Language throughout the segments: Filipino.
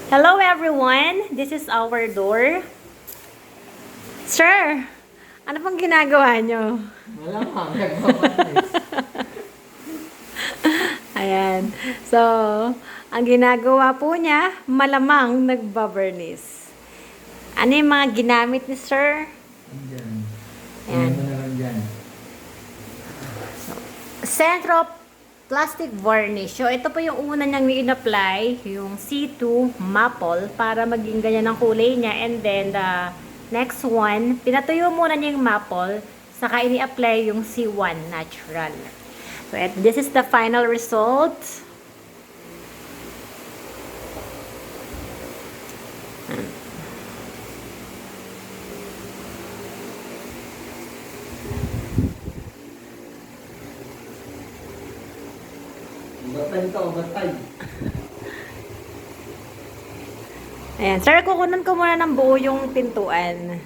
Hello everyone! This is our door. Sir, ano pang ginagawa nyo? Malamang, nagpapanis. Ayan. So, ang ginagawa po niya, malamang nagbaburnish. Ano yung mga ginamit ni Sir? Andyan. Ayan. Ano naman dyan? Centro Plastic Varnish. So, ito po yung una niyang in-apply, yung C2 Maple, para maging ganyan ang kulay niya. And then, the next one, pinatuyo muna niya yung Maple, saka ini-apply yung C1 Natural. So, this is the final result. Batay ka o batay? Ayan. Sir, kukunan ko muna ng buo yung pintuan.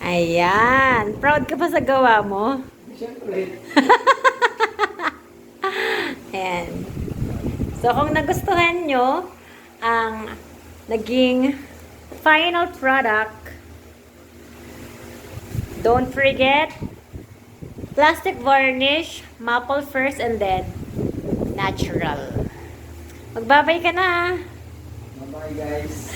Ayan. Proud ka pa sa gawa mo? Siyempre. Ayan. So, kung nagustuhan nyo ang naging final product, don't forget, plastic varnish, maple first, and then natural. Magbabay ka na. Bye guys.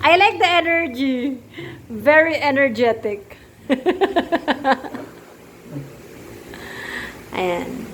I like the energy. Very energetic. Ayan.